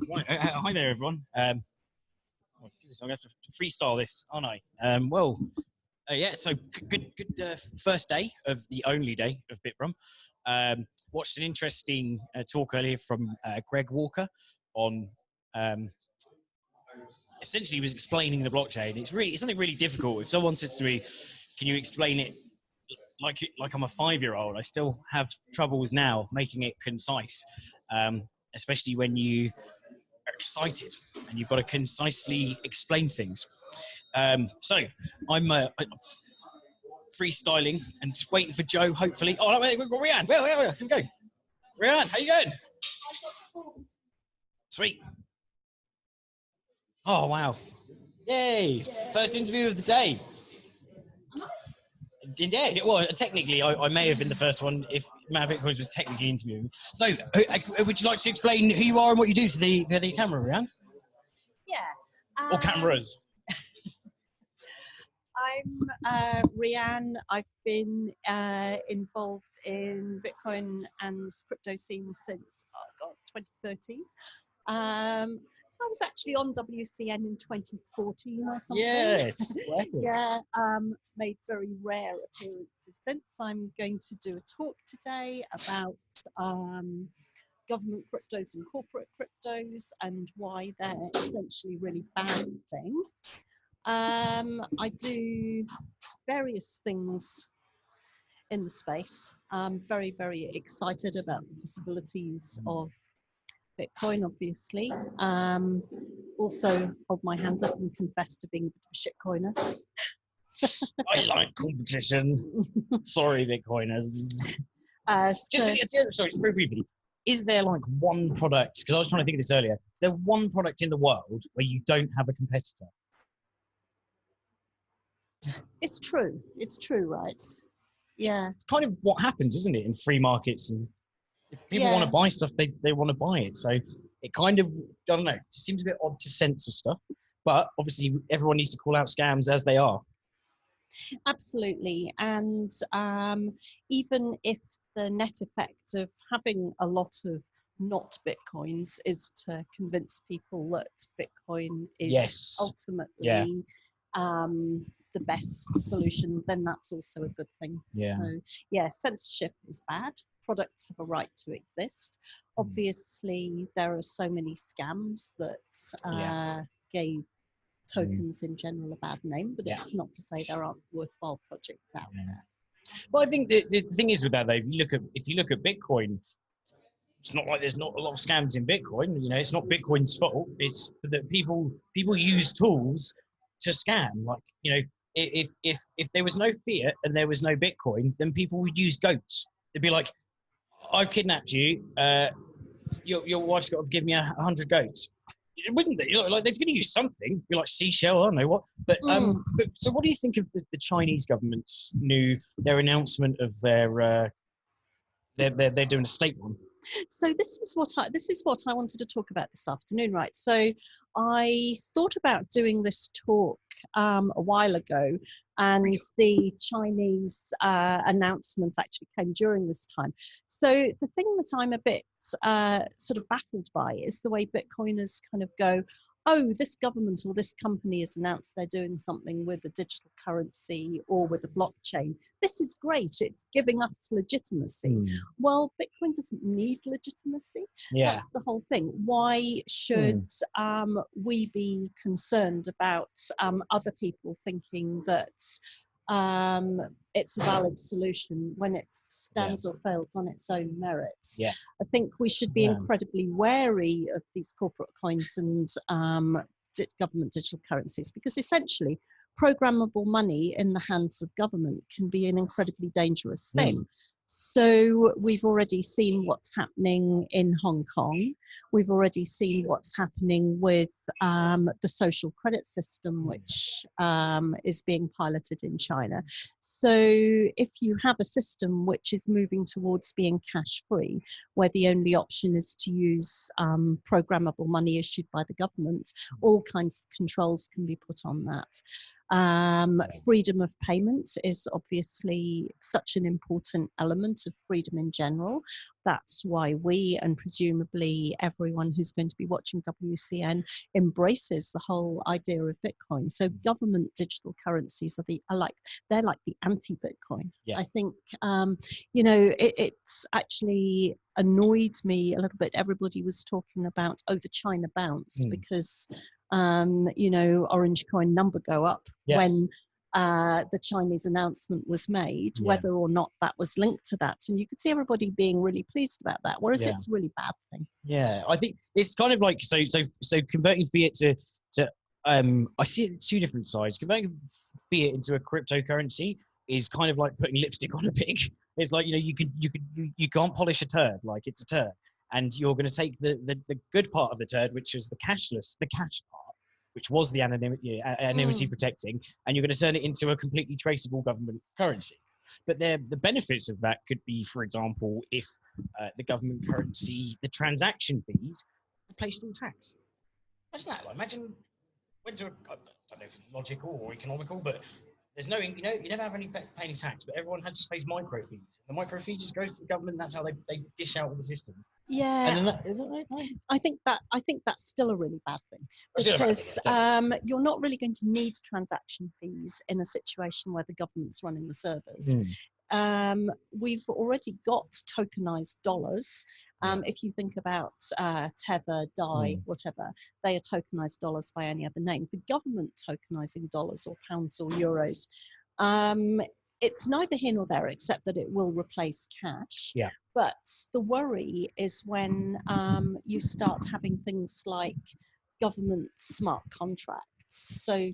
Right, hi there, everyone. I'm going to have to freestyle this, aren't I? Yeah. So good first day of the only day of BitBrum. Watched an interesting talk earlier from Greg Walker on. Essentially, he was explaining the blockchain. It's something really difficult. If someone says to me, "Can you explain it like I'm a 5-year-old?" I still have troubles now making it concise, especially when you are excited and you've got to concisely explain things. So I'm freestyling and just waiting for Joe, hopefully. Oh, wait, we've got Rhian. Here we go. Rhian, how you going? Sweet. Oh, wow. Yay. First interview of the day. Yeah, well, technically, I may have been the first one if Mad Bitcoins was technically interviewing me. So, would you like to explain who you are and what you do to the camera, Rhian? Yeah. Or cameras? I'm Rhian. I've been involved in Bitcoin and crypto scene since 2013. I was actually on WCN in 2014 or something. Yes. Yeah, made very rare appearances since. I'm going to do a talk today about government cryptos and corporate cryptos and why they're essentially really bad thing. I do various things in the space. I'm very, very excited about the possibilities of Bitcoin, obviously. Also hold my hands up and confess to being a bit of a shitcoiner. I like competition. Sorry, Bitcoiners. Sorry, very briefly. Is there like one product, because I was trying to think of this earlier, is there one product in the world where you don't have a competitor? It's true, right? Yeah. It's kind of what happens, isn't it, in free markets? And if people want to buy stuff, they want to buy it. So it kind of, I don't know, it seems a bit odd to censor stuff. But obviously, everyone needs to call out scams as they are. Absolutely. And even if the net effect of having a lot of not Bitcoins is to convince people that Bitcoin is ultimately the best solution, then that's also a good thing. Yeah. So yeah, censorship is bad. Products have a right to exist. Obviously, there are so many scams that gave tokens in general a bad name, but it's not to say there aren't worthwhile projects out there. Well, I think the thing is with that, though, if you look at Bitcoin, it's not like there's not a lot of scams in Bitcoin. You know, it's not Bitcoin's fault. It's that people use tools to scam. Like, you know, if there was no fiat and there was no Bitcoin, then people would use goats. They'd be like, "I've kidnapped you. Your wife's got to give me 100 goats." Wouldn't they? Like, they're going to use something. Be like seashell, I don't know what. But so, what do you think of the Chinese government's their announcement of they're doing a state one? So this is what I wanted to talk about this afternoon, right? So I thought about doing this talk a while ago, and the Chinese announcement actually came during this time. So the thing that I'm a bit sort of baffled by is the way Bitcoiners kind of go, oh, this government or this company has announced they're doing something with a digital currency or with a blockchain. This is great. It's giving us legitimacy. Well, Bitcoin doesn't need legitimacy. Yeah. That's the whole thing. Why should we be concerned about other people thinking that it's a valid solution when it stands or fails on its own merits? Yeah. I think we should be incredibly wary of these corporate coins and government digital currencies, because essentially programmable money in the hands of government can be an incredibly dangerous thing. So we've already seen what's happening in Hong Kong. We've already seen what's happening with the social credit system, which is being piloted in China. So if you have a system which is moving towards being cash-free, where the only option is to use programmable money issued by the government, all kinds of controls can be put on that. Freedom of payment is obviously such an important element of freedom in general. That's why we, and presumably everyone who's going to be watching WCN, embraces the whole idea of Bitcoin. So government digital currencies they're like the anti-Bitcoin. Yeah. I think it's actually annoyed me a little bit. Everybody was talking about the China bounce because orange coin number go up when the Chinese announcement was made, whether or not that was linked to that. And you could see everybody being really pleased about that, whereas it's a really bad thing. Yeah, I think it's kind of like, so converting fiat to I see it two different sides. Converting fiat into a cryptocurrency is kind of like putting lipstick on a pig. It's like, you can't polish a turd, like it's a turd. And you're going to take the good part of the turd, which is the cash part, which was the anonymity protecting, and you're going to turn it into a completely traceable government currency. But the benefits of that could be, for example, if the government currency, the transaction fees, replaced all tax. Imagine that. Like, imagine went to I don't know if it's logical or economical, but there's no, you never have any pay any tax, but everyone just pays micro fees. The micro fee just goes to the government. That's how they dish out all the systems. Yeah, and then is it right? I think that's still a really bad thing, because you're not really going to need transaction fees in a situation where the government's running the servers. We've already got tokenized dollars. If you think about Tether, DAI, whatever, they are tokenized dollars by any other name. The government tokenizing dollars or pounds or euros, it's neither here nor there, except that it will replace cash. Yeah. But the worry is when you start having things like government smart contracts. So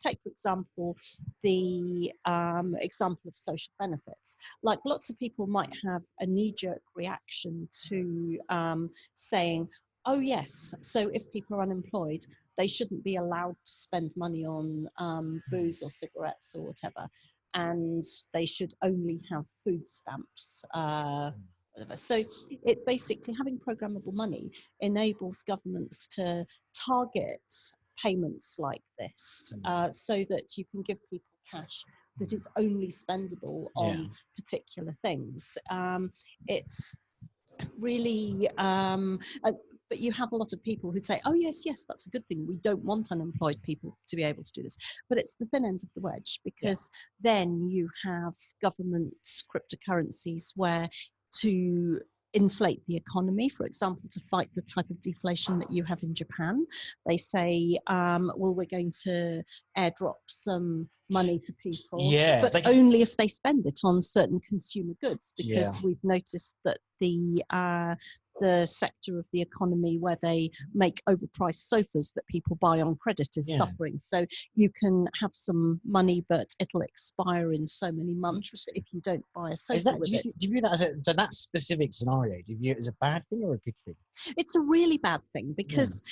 take, for example, the example of social benefits. Like, lots of people might have a knee-jerk reaction to saying, oh yes, so if people are unemployed, they shouldn't be allowed to spend money on booze or cigarettes or whatever, and they should only have food stamps. So it basically, having programmable money enables governments to target payments like this, so that you can give people cash that is only spendable on particular things. It's really, but you have a lot of people who'd say, oh yes, that's a good thing. We don't want unemployed people to be able to do this. But it's the thin end of the wedge, because then you have governments, cryptocurrencies, where to inflate the economy, for example, to fight the type of deflation that you have in Japan, they say, well, we're going to airdrop some money to people, but like only if they spend it on certain consumer goods, because we've noticed that the sector of the economy where they make overpriced sofas that people buy on credit is suffering. So you can have some money, but it'll expire in so many months if you don't buy a sofa with it. Do you view that as so that specific scenario, do you view it as a bad thing or a good thing? It's a really bad thing, because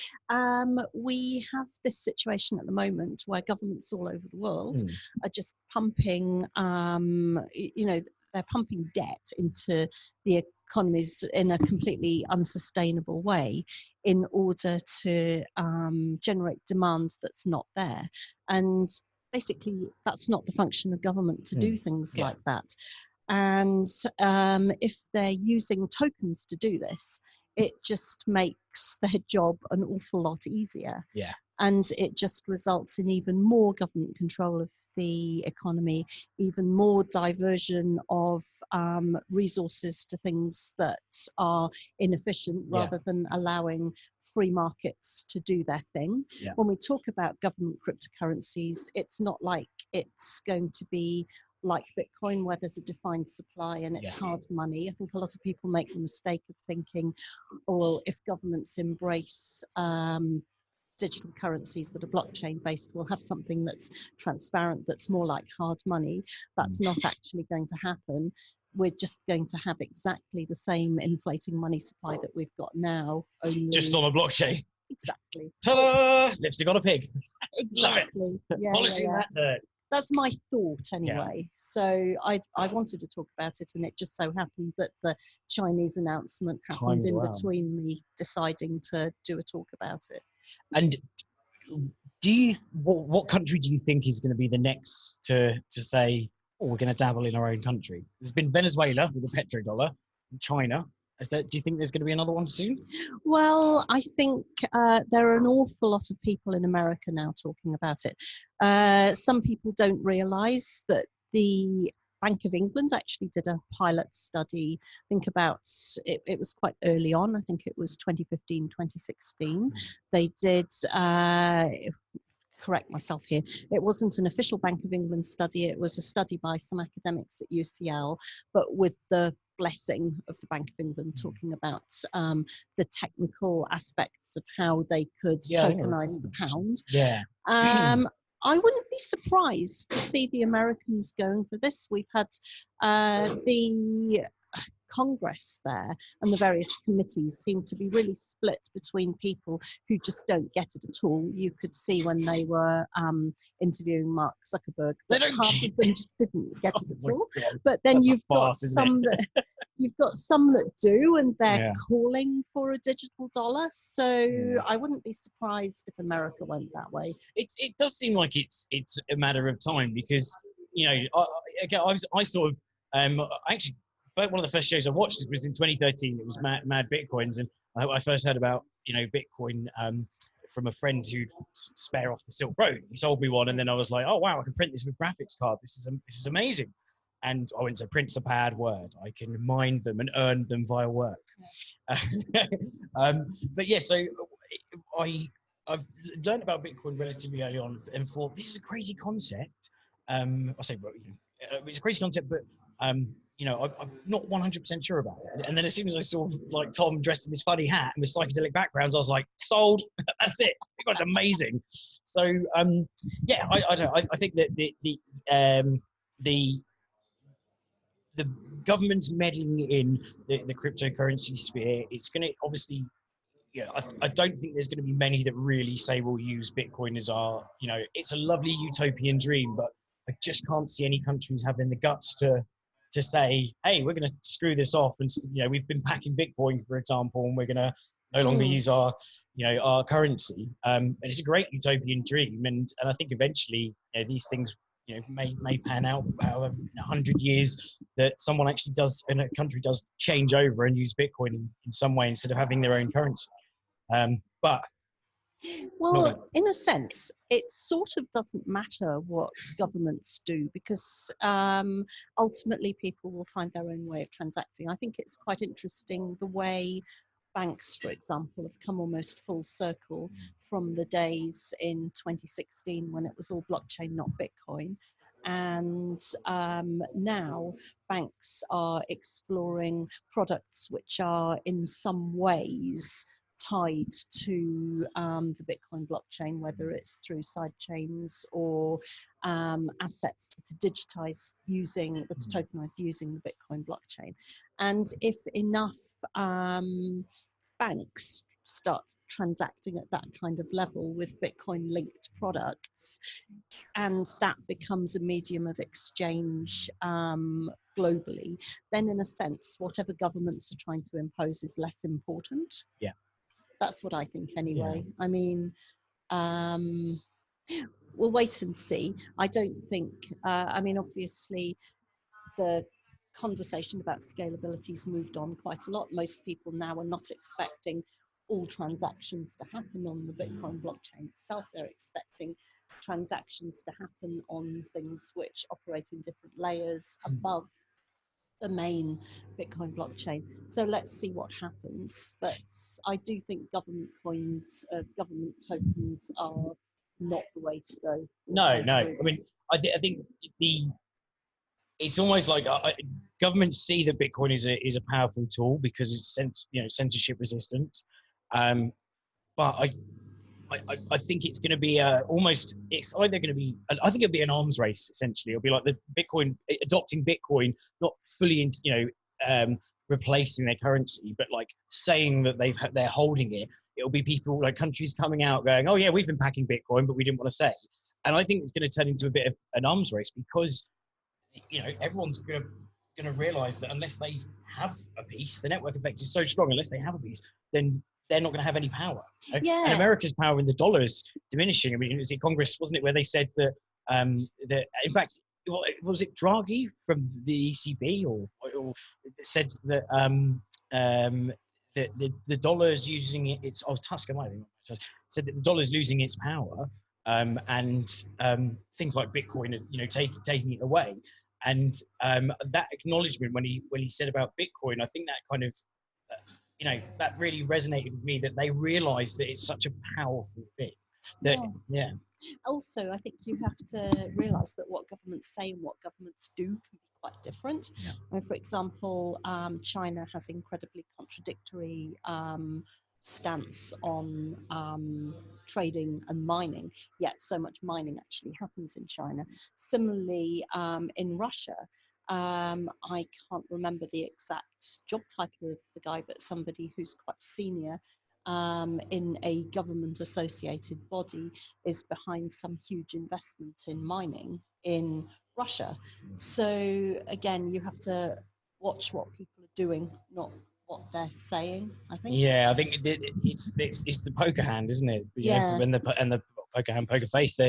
we have this situation at the moment where governments all over the world are just pumping, they're pumping debt into the economies in a completely unsustainable way in order to generate demand that's not there. And basically, that's not the function of government to do things like that. And if they're using tokens to do this, it just makes their job an awful lot easier. Yeah. And it just results in even more government control of the economy, even more diversion of resources to things that are inefficient, rather than allowing free markets to do their thing. Yeah. When we talk about government cryptocurrencies, it's not like it's going to be like Bitcoin, where there's a defined supply and it's hard money. I think a lot of people make the mistake of thinking, oh, well, if governments embrace digital currencies that are blockchain based, we'll have something that's transparent, that's more like hard money. That's not actually going to happen. We're just going to have exactly the same inflating money supply that we've got now, only just on a blockchain. Exactly. Ta-da! Lipstick on a pig. Exactly. Yeah, polishing that. That's my thought anyway. Yeah. So I wanted to talk about it, and it just so happened that the Chinese announcement happened in between me deciding to do a talk about it. And What country do you think is going to be the next to say, oh, we're going to dabble in our own country? There's been Venezuela with the petrodollar, China. Do you think there's going to be another one soon? Well, I think there are an awful lot of people in America now talking about it. Some people don't realise that the Bank of England actually did a pilot study. Think about it, it was quite early on. I think it was 2015, 2016. They did, correct myself here, it wasn't an official Bank of England study. It was a study by some academics at UCL, but with the blessing of the Bank of England, talking about the technical aspects of how they could tokenize the pound. Yeah. I wouldn't be surprised to see the Americans going for this. We've had the Congress there, and the various committees seem to be really split between people who just don't get it at all. You could see when they were interviewing Mark Zuckerberg that half of them just didn't get it at all. But then you've got some that do, and they're calling for a digital dollar. So I wouldn't be surprised if America went that way. It does seem like it's a matter of time, because I sort of actually. One of the first shows I watched was in 2013. It was Mad Bitcoins, and I first heard about Bitcoin from a friend who'd spare off the Silk Road. He sold me one, and then I was like, oh wow, I can print this with graphics card. This is amazing. And I went to print's a bad word. I can mine them and earn them via work. But yeah, so I've learned about Bitcoin relatively early on, and thought this is a crazy concept. I say, well, it's a crazy concept, but I'm not 100% sure about it. And then as soon as I saw like Tom dressed in this funny hat and with psychedelic backgrounds, I was like, sold. That's it. It was amazing. So I don't know. I think that the government's meddling in the cryptocurrency sphere, it's going to obviously. I don't think there's going to be many that really say we'll use Bitcoin as our. It's a lovely utopian dream, but I just can't see any countries having the guts to say, hey, we're going to screw this off, and we've been packing Bitcoin, for example, and we're going to no longer use our currency. And it's a great utopian dream, and I think eventually these things may pan out. However, 100 years that someone actually does, and a country does change over and use Bitcoin in some way instead of having their own currency. But well, in a sense, it sort of doesn't matter what governments do, because ultimately people will find their own way of transacting. I think it's quite interesting the way banks, for example, have come almost full circle from the days in 2016 when it was all blockchain, not Bitcoin. And now banks are exploring products which are in some ways tied to the Bitcoin blockchain, whether it's through side chains or assets to digitize to tokenize using the Bitcoin blockchain. And if enough banks start transacting at that kind of level with Bitcoin linked products, and that becomes a medium of exchange globally, then in a sense, whatever governments are trying to impose is less important. Yeah. That's what I think anyway. Yeah. I mean, we'll wait and see. I don't think, obviously the conversation about scalability has moved on quite a lot. Most people now are not expecting all transactions to happen on the Bitcoin blockchain itself. They're expecting transactions to happen on things which operate in different layers above the main Bitcoin blockchain. So let's see what happens. But I do think government coins, government tokens are not the way to go. No. I mean, I think it's almost like governments see that Bitcoin is a powerful tool because it's censorship resistant. But I think it's going to be it's either going to be, I think it'll be an arms race, essentially. It'll be like the Bitcoin, adopting Bitcoin, not fully replacing their currency, but like saying that they're holding it. It'll be people like countries coming out going, oh yeah, we've been packing Bitcoin, but we didn't want to say. And I think it's going to turn into a bit of an arms race, because everyone's going to realize that unless they have a piece, the network effect is so strong, unless they have a piece, then they're not going to have any power. And Yeah. America's power in the dollar is diminishing. I mean, it was in Congress, wasn't it, where they said that, that in fact, was it Draghi from the ECB or said that the dollar is using its, Tusk, might have said that the dollar is losing its power, and things like Bitcoin are, taking it away. And that acknowledgement when he said about Bitcoin, I think that kind of that really resonated with me, that they realize that it's such a powerful thing. That, yeah. Also, I think you have to realize that what governments say and what governments do can be quite different. Yeah. I mean, for example, China has incredibly contradictory stance on trading and mining, yet so much mining actually happens in China. Similarly, in Russia, I can't remember the exact job title of the guy, but somebody who's quite senior in a government-associated body is behind some huge investment in mining in Russia. So again, you have to watch what people are doing, not what they're saying, I think. Yeah, I think it's the poker hand, isn't it? And the poker hand, poker face.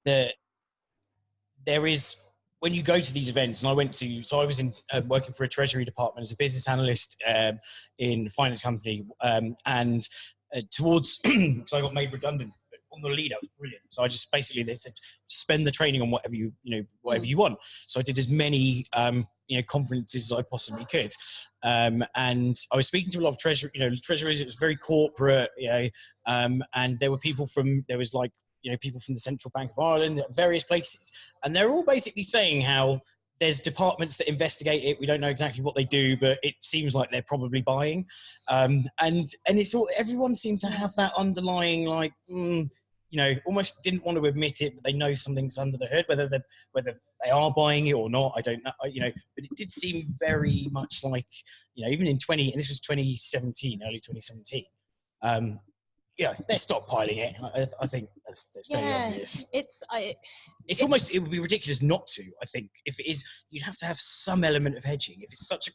There is, when you go to these events, and I was in working for a treasury department as a business analyst in a finance company, and towards, because I got made redundant on the lead, that was brilliant. So I just basically, they said, spend the training on whatever you want. So I did as many conferences as I possibly could, and I was speaking to a lot of treasuries. It was very corporate, and there were people from people from the Central Bank of Ireland, various places, and they're all basically saying how there's departments that investigate it. We don't know exactly what they do, but it seems like they're probably buying. And it's all, everyone seemed to have that underlying, almost didn't want to admit it, but they know something's under the hood, whether they are buying it or not, I don't know, but it did seem very much like, even in and this was 2017, early 2017, they're stockpiling it. I think that's very obvious. It would be ridiculous not to. I think if it is, you'd have to have some element of hedging. If it's such a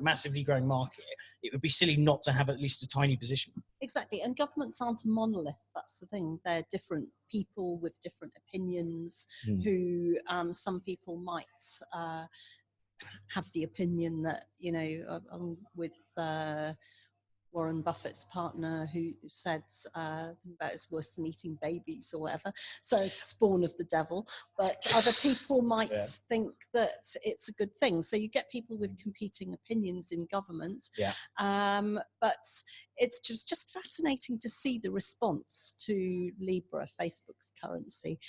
massively growing market, it would be silly not to have at least a tiny position. Exactly, and governments aren't a monolith. That's the thing. They're different people with different opinions. Who some people might have the opinion that with Warren Buffett's partner, who said about it's worse than eating babies or whatever, so spawn of the devil. But other people might think that it's a good thing. So you get people with competing opinions in government. But it's just fascinating to see the response to Libra, Facebook's currency,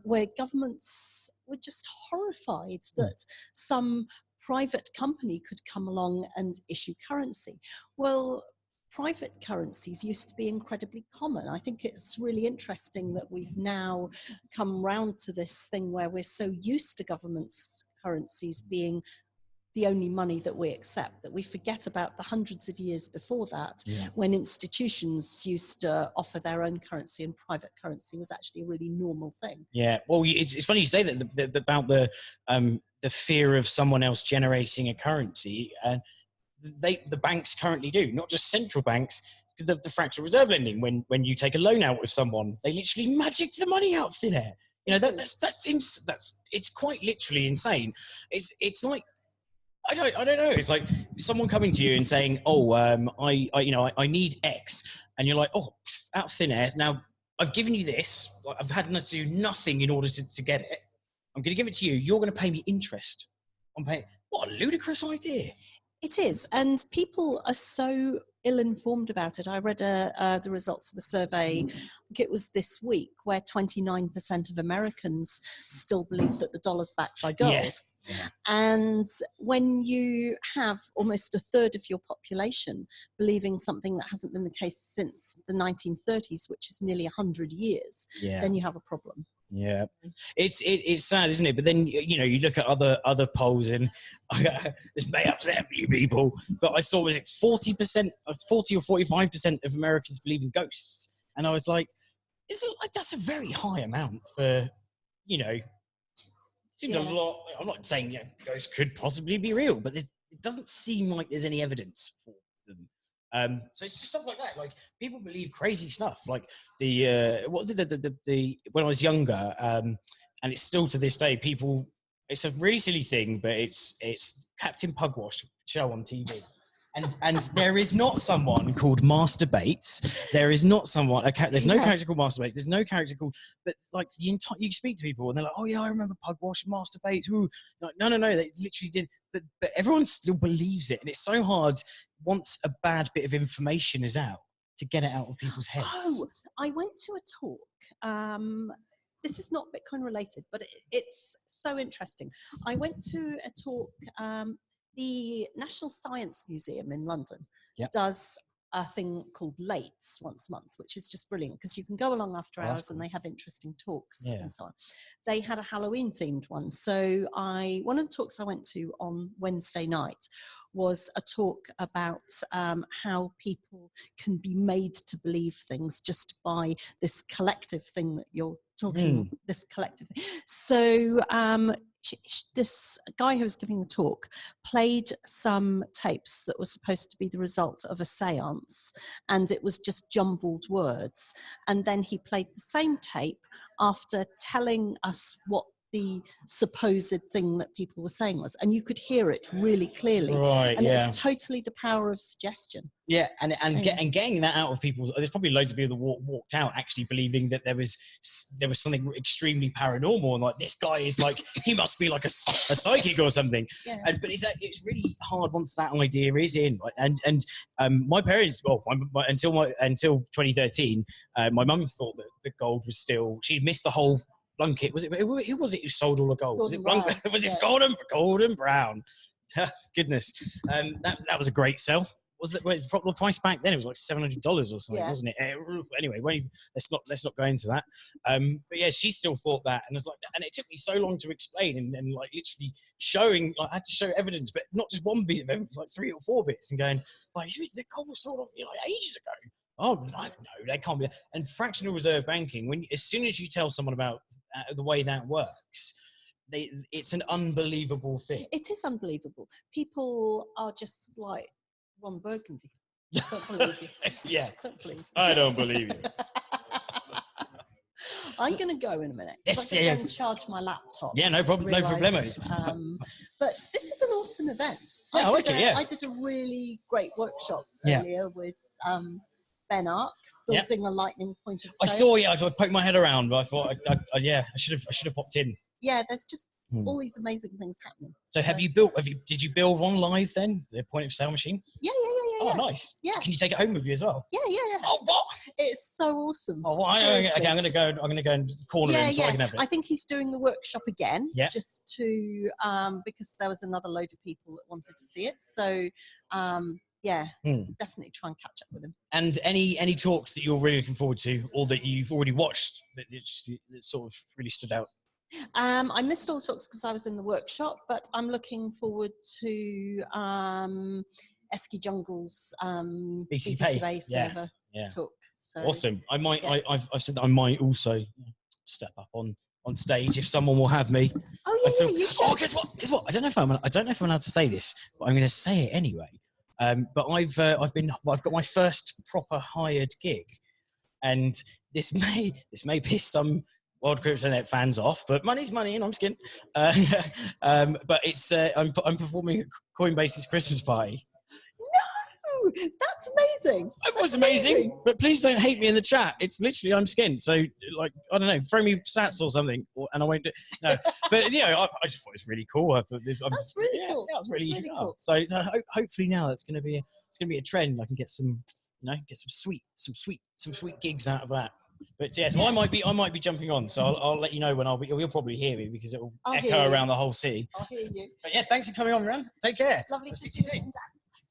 where governments were just horrified that some private company could come along and issue currency. Well, private currencies used to be incredibly common. I think it's really interesting that we've now come round to this thing where we're so used to government's currencies being the only money that we accept, that we forget about the hundreds of years before that, when institutions used to offer their own currency and private currency was actually a really normal thing. Yeah, well, it's funny you say that about the fear of someone else generating a currency. The banks currently do, not just central banks. The fractional reserve lending, when you take a loan out with someone, they literally magic the money out of thin air. It's quite literally insane. It's like, I don't know. It's like someone coming to you and saying, I need X. And you're like, out of thin air. Now, I've given you this. I've had to do nothing in order to get it. I'm going to give it to you. You're going to pay me interest on paying. What a ludicrous idea. It is. And people are so ill-informed about it. I read the results of a survey, I think it was this week, where 29% of Americans still believe that the dollar's backed by gold. Yeah. And when you have almost a third of your population believing something that hasn't been the case since the 1930s, which is nearly 100 years, then you have a problem. Yeah, it's sad, isn't it? But then you look at other polls, and this may upset a few people, but I saw, was it 40%, 40 or 45% of Americans believe in ghosts, and I was like, that's a very high amount for Seems a lot. I'm not saying ghosts could possibly be real, but it doesn't seem like there's any evidence for them. So it's just stuff like that. Like people believe crazy stuff. Like the what was it? The when I was younger, and it's still to this day. People, it's a really silly thing, but it's Captain Pugwash show on TV. And there is not someone called Master Bates. There is not someone. There's no character called Master Bates. There's no character called. But like the entire, you speak to people and they're like, "Oh yeah, I remember Pugwash, Master Bates." Ooh. Like, no, they literally did. But everyone still believes it, and it's so hard once a bad bit of information is out to get it out of people's heads. Oh, I went to a talk. This is not Bitcoin related, but it's so interesting. I went to a talk. The National Science Museum in London does a thing called Lates once a month, which is just brilliant because you can go along after hours and they have interesting talks and so on. They had a Halloween themed one. So one of the talks I went to on Wednesday night was a talk about how people can be made to believe things just by this collective thing that you're talking, this collective thing. So this guy who was giving the talk played some tapes that were supposed to be the result of a seance, and it was just jumbled words. And then he played the same tape after telling us what the supposed thing that people were saying was, and you could hear it really clearly. Right, and it's totally the power of suggestion. Yeah, and getting that out of people's. There's probably loads of people that walked out actually believing that there was something extremely paranormal, and like this guy is like he must be like a psychic or something. But it's really hard once that idea is in. And my parents, well, until 2013, my mum thought that the gold was still. She'd missed the whole. Blunkett, who was it who sold all the gold? Was it Golden Brown? Goodness, that was a great sell. Was it the price back then? It was like $700 or something, wasn't it? Anyway, let's not go into that. But yeah, she still thought that, and it took me so long to explain and like literally showing. Like, I had to show evidence, but not just one bit of evidence, like 3 or 4 bits, and going like, the gold was sold off like ages ago. Oh no, that can't be. And fractional reserve banking, as soon as you tell someone about the way that works, it's an unbelievable thing. It is unbelievable. People are just like Ron Burgundy. Don't believe you. Yeah. Don't believe you. I don't believe you. I'm going to go in a minute. Yes, I'm going to charge my laptop. Yeah, no problem. No problemos. But this is an awesome event. I did a really great workshop earlier with Ben Ark, building a lightning point of sale. I poked my head around, but I thought, I should have popped in. Yeah, there's just all these amazing things happening. So did you build one live then, the point of sale machine? Yeah. Oh, nice. Yeah. So can you take it home with you as well? Yeah. Oh, what? It's so awesome. Oh, well, okay, I'm gonna go and corner him so I can have it. I think he's doing the workshop again, just to because there was another load of people that wanted to see it. So definitely try and catch up with him. And any talks that you're really looking forward to, or that you've already watched that sort of really stood out? I missed all the talks because I was in the workshop, but I'm looking forward to Esky Jungle's BTC Base server talk. So, awesome. I've said that I might also step up on stage if someone will have me. Oh yeah, you should. Oh, guess what? I don't know if I'm allowed to say this, but I'm going to say it anyway. But I've got my first proper hired gig, and this may piss some World CryptoNet fans off, but money's money and I'm skint. But it's I'm performing at Coinbase's Christmas party. No, that's amazing. It was amazing, but please don't hate me in the chat. It's literally I'm skint. So like I don't know, throw me sats or something, and I won't do. No, but I just thought it was really cool. That's really cool. Yeah, it was really cool. So hopefully now it's going to be a trend. I can get some sweet gigs out of that. But so I might be jumping on. So I'll let you know when you'll probably hear me because it will echo around the whole city. I'll hear you. But yeah, thanks for coming on, Rhian. Take care. Lovely to see you.